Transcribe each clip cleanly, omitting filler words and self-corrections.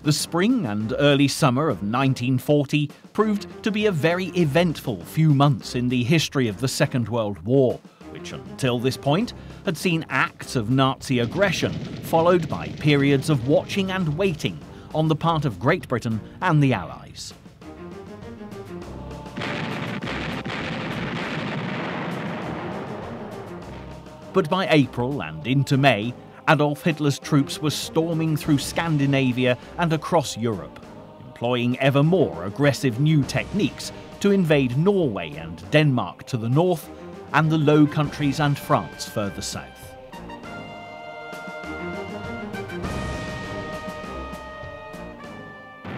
The spring and early summer of 1940 proved to be a very eventful few months in the history of the Second World War, which until this point had seen acts of Nazi aggression followed by periods of watching and waiting on the part of Great Britain and the Allies. But by April and into May, Adolf Hitler's troops were storming through Scandinavia and across Europe, employing ever more aggressive new techniques to invade Norway and Denmark to the north, and the Low Countries and France further south.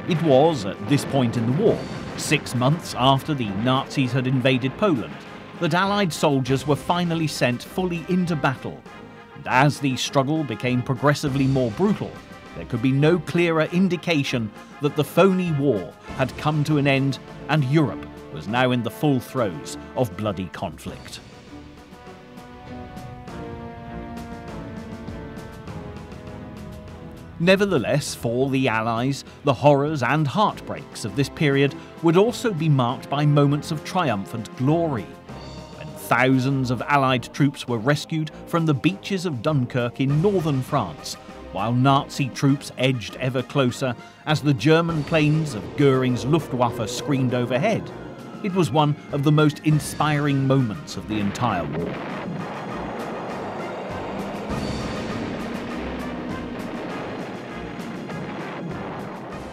It was at this point in the war, 6 months after the Nazis had invaded Poland, that Allied soldiers were finally sent fully into battle. And as the struggle became progressively more brutal, there could be no clearer indication that the phony war had come to an end and Europe was now in the full throes of bloody conflict. Nevertheless, for the Allies, the horrors and heartbreaks of this period would also be marked by moments of triumph and glory. Thousands of Allied troops were rescued from the beaches of Dunkirk in northern France, while Nazi troops edged ever closer as the German planes of Göring's Luftwaffe screamed overhead. It was one of the most inspiring moments of the entire war.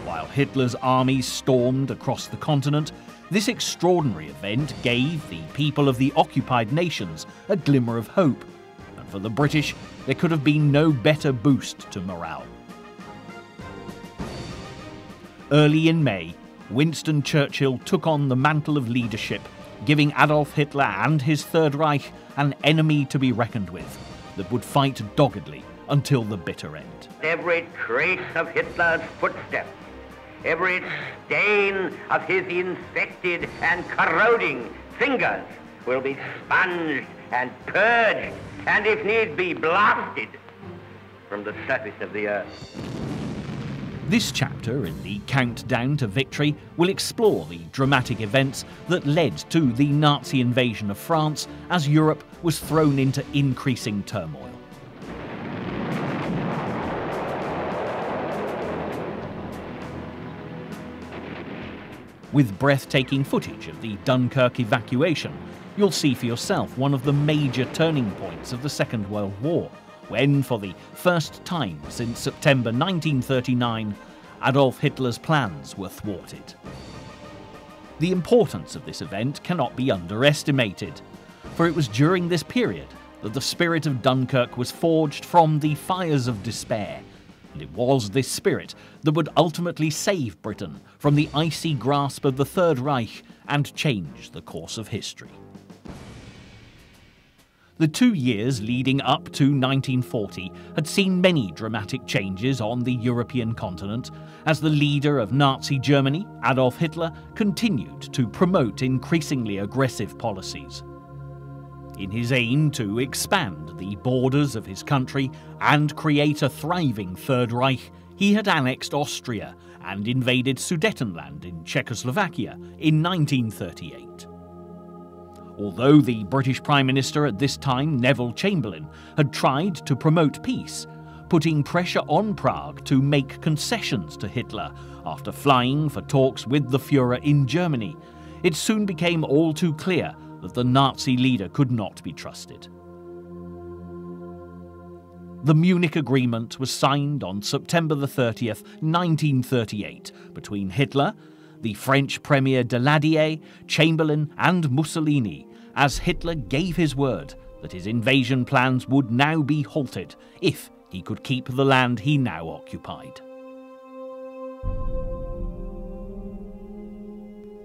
While Hitler's armies stormed across the continent, this extraordinary event gave the people of the occupied nations a glimmer of hope, and for the British, there could have been no better boost to morale. Early in May, Winston Churchill took on the mantle of leadership, giving Adolf Hitler and his Third Reich an enemy to be reckoned with, that would fight doggedly until the bitter end. Every trace of Hitler's footsteps, every stain of his infected and corroding fingers will be sponged and purged, and if need be, blasted from the surface of the earth. This chapter in the Countdown to Victory will explore the dramatic events that led to the Nazi invasion of France as Europe was thrown into increasing turmoil. With breathtaking footage of the Dunkirk evacuation, you'll see for yourself one of the major turning points of the Second World War, when, for the first time since September 1939, Adolf Hitler's plans were thwarted. The importance of this event cannot be underestimated, for it was during this period that the spirit of Dunkirk was forged from the fires of despair. And it was this spirit that would ultimately save Britain from the icy grasp of the Third Reich and change the course of history. The 2 years leading up to 1940 had seen many dramatic changes on the European continent as the leader of Nazi Germany, Adolf Hitler, continued to promote increasingly aggressive policies. In his aim to expand the borders of his country and create a thriving Third Reich, he had annexed Austria and invaded Sudetenland in Czechoslovakia in 1938. Although the British Prime Minister at this time, Neville Chamberlain, had tried to promote peace, putting pressure on Prague to make concessions to Hitler after flying for talks with the Führer in Germany, it soon became all too clear that the Nazi leader could not be trusted. The Munich Agreement was signed on September 30th, 1938, between Hitler, the French Premier Daladier, Chamberlain and Mussolini, as Hitler gave his word that his invasion plans would now be halted if he could keep the land he now occupied.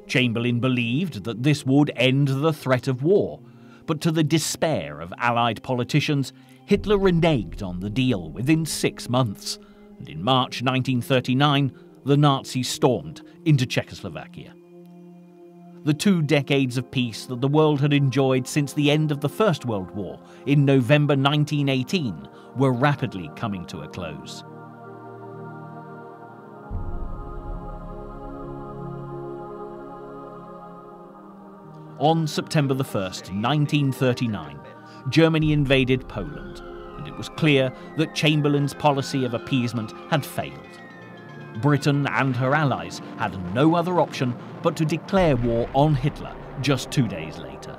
Chamberlain believed that this would end the threat of war, but to the despair of Allied politicians, Hitler reneged on the deal within 6 months, and in March 1939, the Nazis stormed into Czechoslovakia. The 2 decades of peace that the world had enjoyed since the end of the First World War in November 1918 were rapidly coming to a close. On September the 1st, 1939, Germany invaded Poland, and it was clear that Chamberlain's policy of appeasement had failed. Britain and her allies had no other option but to declare war on Hitler just 2 days later.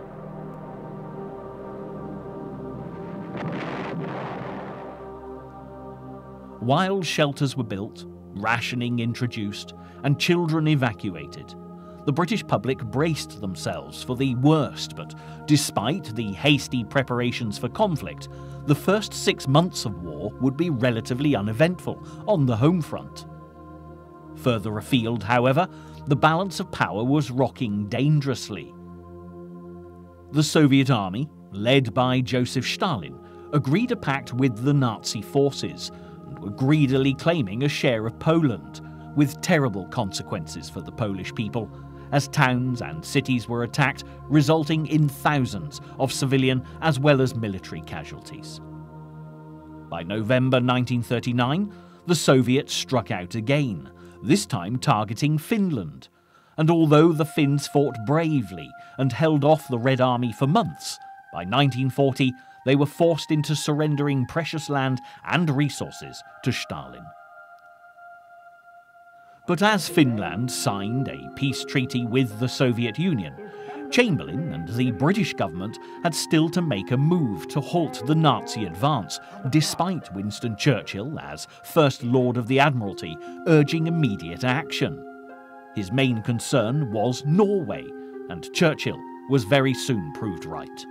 While shelters were built, rationing introduced, and children evacuated, the British public braced themselves for the worst, but despite the hasty preparations for conflict, the first 6 months of war would be relatively uneventful on the home front. Further afield, however, the balance of power was rocking dangerously. The Soviet army, led by Joseph Stalin, agreed a pact with the Nazi forces and were greedily claiming a share of Poland, with terrible consequences for the Polish people, as towns and cities were attacked, resulting in thousands of civilian as well as military casualties. By November 1939, the Soviets struck out again, this time targeting Finland, and although the Finns fought bravely and held off the Red Army for months, by 1940 they were forced into surrendering precious land and resources to Stalin. But as Finland signed a peace treaty with the Soviet Union, Chamberlain and the British government had still to make a move to halt the Nazi advance, despite Winston Churchill, as First Lord of the Admiralty, urging immediate action. His main concern was Norway, and Churchill was very soon proved right.